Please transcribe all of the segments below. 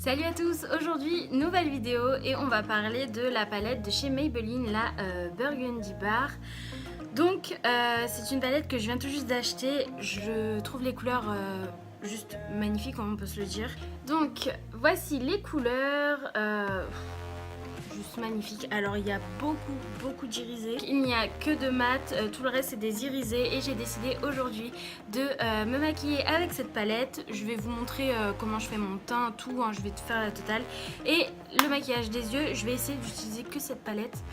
Salut à tous, aujourd'hui nouvelle vidéo et on va parler de la palette de chez Maybelline, la Burgundy Bar. Donc c'est une palette que je viens tout juste d'acheter, je trouve les couleurs juste magnifiques, on peut se le dire. Donc voici les couleurs, juste magnifique. Alors il y a beaucoup d'irisés, il n'y a que de mat, tout le reste c'est des irisés et j'ai décidé aujourd'hui de me maquiller avec cette palette. Je vais vous montrer comment je fais mon teint, tout, hein, je vais te faire la totale. Et le maquillage des yeux, je vais essayer d'utiliser que cette palette.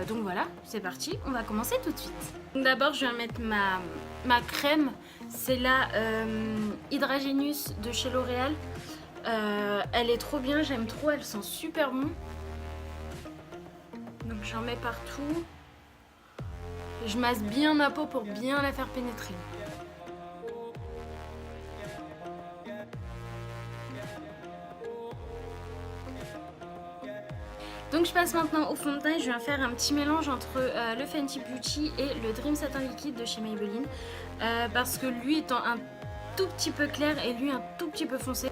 Donc voilà, c'est parti, on va commencer tout de suite. D'abord je vais mettre ma crème, c'est la Hydragenius de chez L'Oréal. Elle est trop bien, j'aime trop, elle sent super bon. Donc j'en mets partout. Je masse bien ma peau pour bien la faire pénétrer. Donc je passe maintenant au fond de teint et je viens faire un petit mélange entre le Fenty Beauty et le Dream Satin Liquide de chez Maybelline. Parce que lui étant un tout petit peu clair et lui un tout petit peu foncé.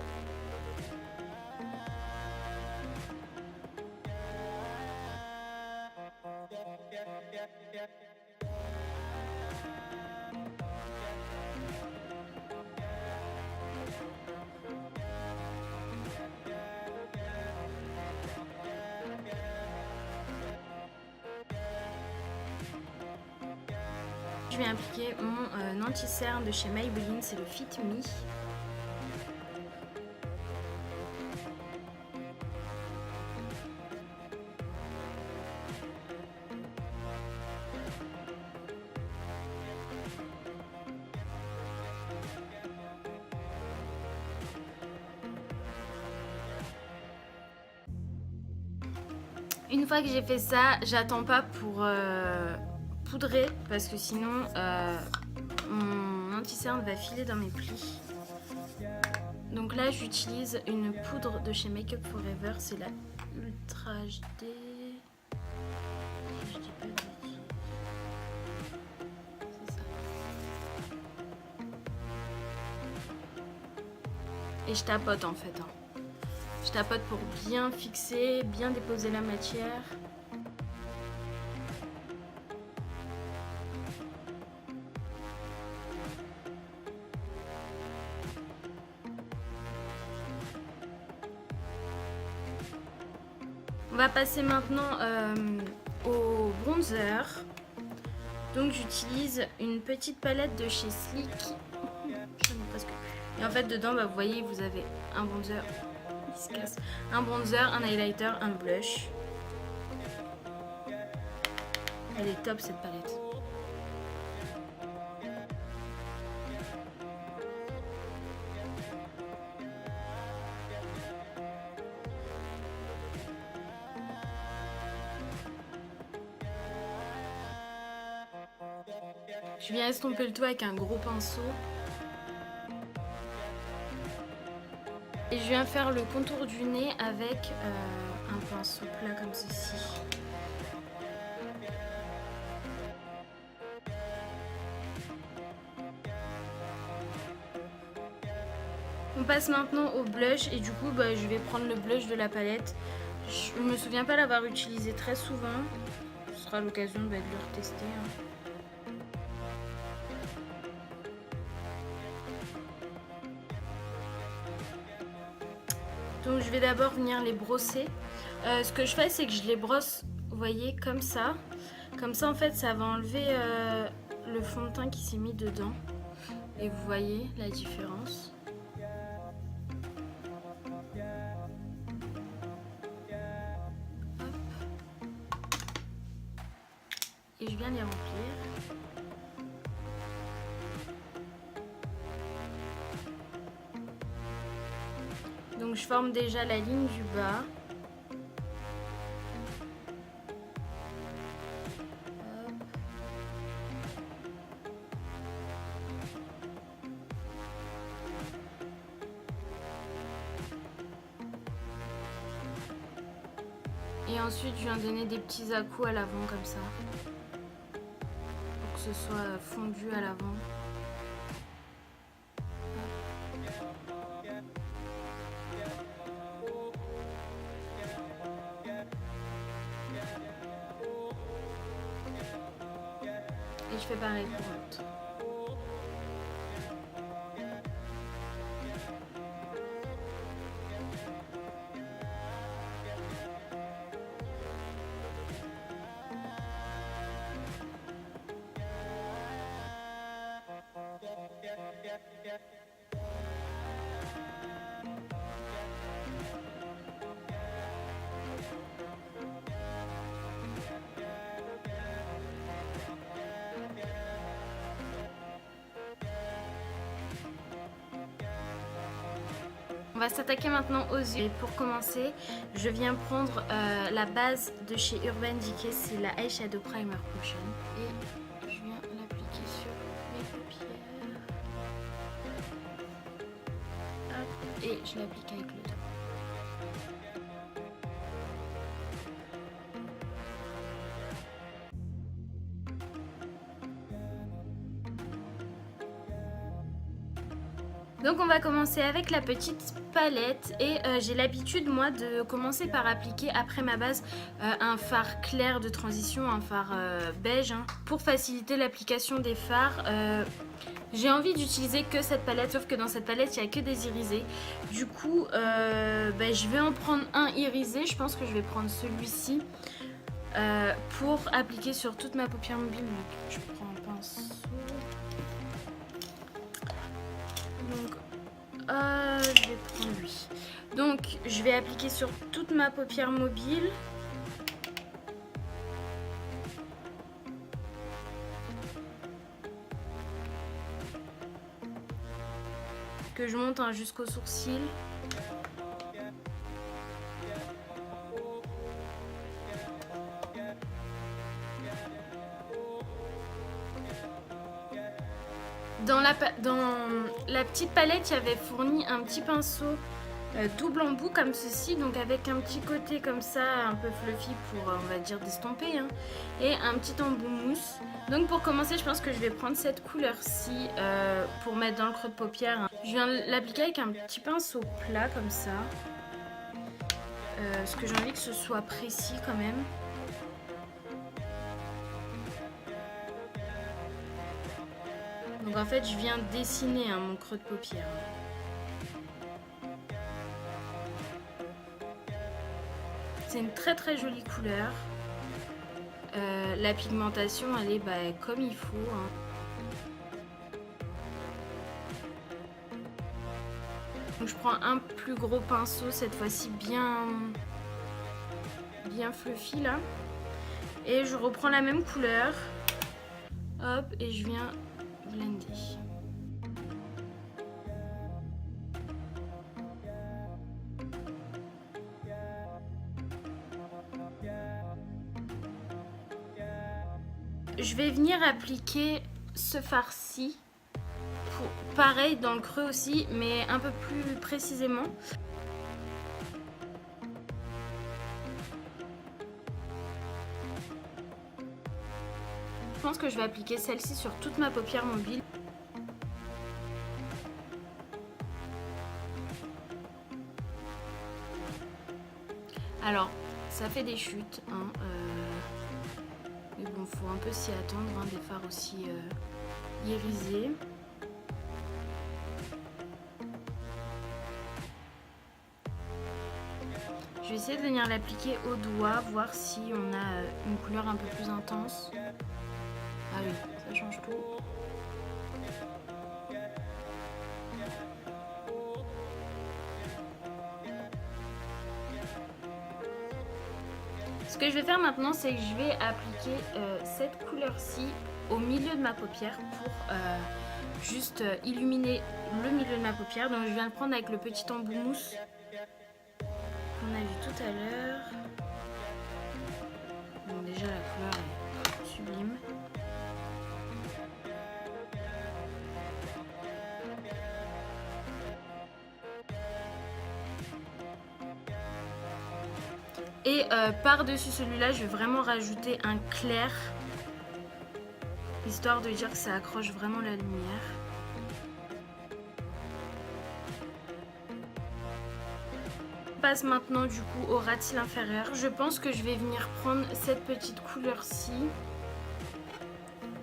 Je vais appliquer mon anti-cerne de chez Maybelline, c'est le Fit Me. Une fois que j'ai fait ça, j'attends pas pour poudrer parce que sinon mon anti-cerne va filer dans mes plis. Donc là j'utilise une poudre de chez Make Up Forever, c'est la Ultra HD. Je dis pas de bêtises. C'est ça. Et je tapote en fait. Je tapote pour bien fixer, bien déposer la matière. On va passer maintenant au bronzer. Donc j'utilise une petite palette de chez Sleek. Et en fait dedans, vous voyez, vous avez un bronzer. Il se casse. Un bronzer, un highlighter, un blush. Elle est top cette palette. Je viens estomper le tout avec un gros pinceau. Et je viens faire le contour du nez avec un pinceau plat comme ceci. On passe maintenant au blush et du coup je vais prendre le blush de la palette. Je me souviens pas l'avoir utilisé très souvent. Ce sera l'occasion de le retester. Donc je vais d'abord venir les brosser. Ce que je fais, c'est que je les brosse, vous voyez, comme ça. Comme ça, en fait, ça va enlever le fond de teint qui s'est mis dedans. Et vous voyez la différence. Hop. Et je viens les remplir. Donc je forme déjà la ligne du bas. Et ensuite je viens donner des petits à-coups à l'avant comme ça. Pour que ce soit fondu à l'avant. je fais pareil pour l'autre. On va s'attaquer maintenant aux yeux. Et pour commencer, je viens prendre la base de chez Urban Decay, c'est la Eyeshadow Primer Potion. Et je viens l'appliquer sur mes paupières. Hop, et je l'applique avec le doigt. Donc on va commencer avec la petite palette et j'ai l'habitude moi de commencer par appliquer après ma base un fard clair de transition, un fard beige hein, pour faciliter l'application des fards. J'ai envie d'utiliser que cette palette, sauf que dans cette palette il n'y a que des irisés. Du coup je vais en prendre un irisé, je pense que je vais prendre celui-ci pour appliquer sur toute ma paupière mobile. Donc je prends un pinceau. Donc, je vais prendre lui. Donc, je vais appliquer sur toute ma paupière mobile. Que je monte hein, jusqu'au sourcil. Dans la petite palette, il y avait fourni un petit pinceau double embout comme ceci, donc avec un petit côté comme ça, un peu fluffy pour, on va dire, d'estomper, hein, et un petit embout mousse. Donc pour commencer, je pense que je vais prendre cette couleur-ci pour mettre dans le creux de paupière. Hein. Je viens l'appliquer avec un petit pinceau plat comme ça, parce que j'ai envie que ce soit précis quand même. Donc en fait, je viens dessiner hein, mon creux de paupière. C'est une très très jolie couleur. La pigmentation, elle est comme il faut. Hein. Donc je prends un plus gros pinceau, cette fois-ci bien fluffy là. Et je reprends la même couleur. Hop, et je viens blender. Je vais venir appliquer ce fard-ci, pareil dans le creux aussi, mais un peu plus précisément. Je pense que je vais appliquer celle-ci sur toute ma paupière mobile. Alors, ça fait des chutes, hein, mais bon, faut un peu s'y attendre, hein, des fards aussi irisés. Je vais essayer de venir l'appliquer au doigt, voir si on a une couleur un peu plus intense. Ah oui, ça change tout. Ce que je vais faire maintenant, c'est que je vais appliquer cette couleur-ci au milieu de ma paupière pour juste illuminer le milieu de ma paupière. Donc je viens le prendre avec le petit embout mousse qu'on a vu tout à l'heure. Donc déjà la couleur est sublime. Et par-dessus celui-là, je vais vraiment rajouter un clair, histoire de dire que ça accroche vraiment la lumière. On passe maintenant du coup au ras de cils inférieur. Je pense que je vais venir prendre cette petite couleur-ci.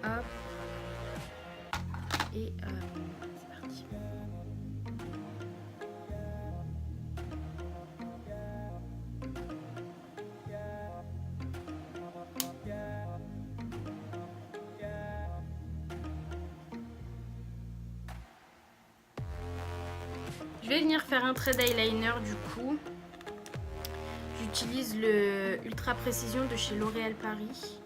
Hop. Je vais venir faire un trait d'eyeliner du coup. J'utilise le Ultra Précision de chez L'Oréal Paris.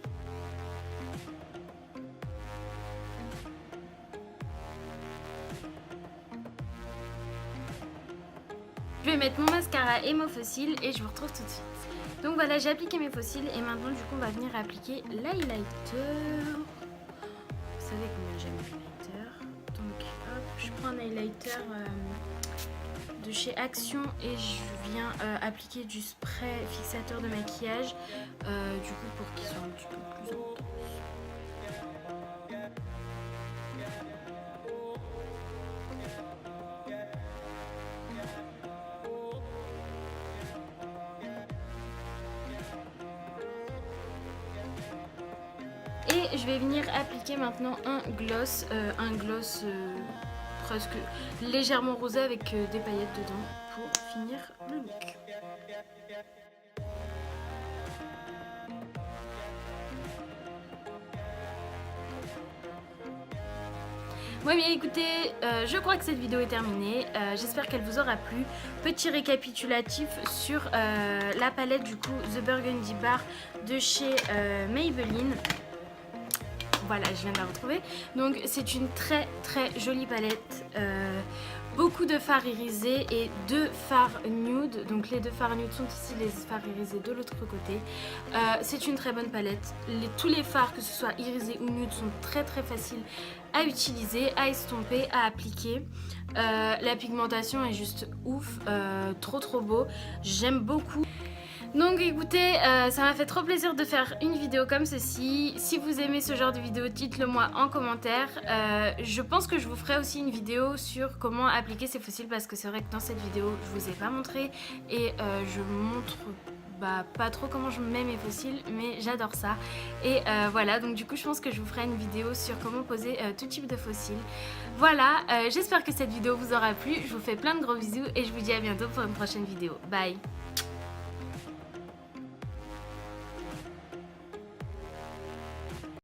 Je vais mettre mon mascara et mon fossiles et je vous retrouve tout de suite. Donc voilà, j'ai appliqué mes fossiles et maintenant du coup on va venir appliquer l'highlighter. Vous savez combien j'aime l'highlighter. Donc hop, je prends un highlighter de chez Action et je viens appliquer du spray fixateur de maquillage du coup pour qu'il soit un petit peu plus intense. Et je vais venir appliquer maintenant un gloss presque légèrement rosé avec des paillettes dedans pour finir le look. Ouais, bien écoutez, je crois que cette vidéo est terminée. J'espère qu'elle vous aura plu. Petit récapitulatif sur la palette du coup The Burgundy Bar de chez Maybelline. Voilà, je viens de la retrouver. Donc c'est une très jolie palette. Beaucoup de fards irisés et 2 fards nude. Donc les 2 fards nude sont ici, les fards irisés de l'autre côté. C'est une très bonne palette. Tous les fards, que ce soit irisés ou nude, sont très faciles à utiliser, à estomper, à appliquer. La pigmentation est juste ouf, trop beau. J'aime beaucoup. Donc écoutez, ça m'a fait trop plaisir de faire une vidéo comme ceci. Si vous aimez ce genre de vidéo, dites-le moi en commentaire. Je pense que je vous ferai aussi une vidéo sur comment appliquer ces fossiles parce que c'est vrai que dans cette vidéo, je vous ai pas montré et je montre pas trop comment je mets mes fossiles, mais j'adore ça. Et voilà, donc du coup je pense que je vous ferai une vidéo sur comment poser tout type de fossiles. Voilà, j'espère que cette vidéo vous aura plu. Je vous fais plein de gros bisous et je vous dis à bientôt pour une prochaine vidéo. Bye!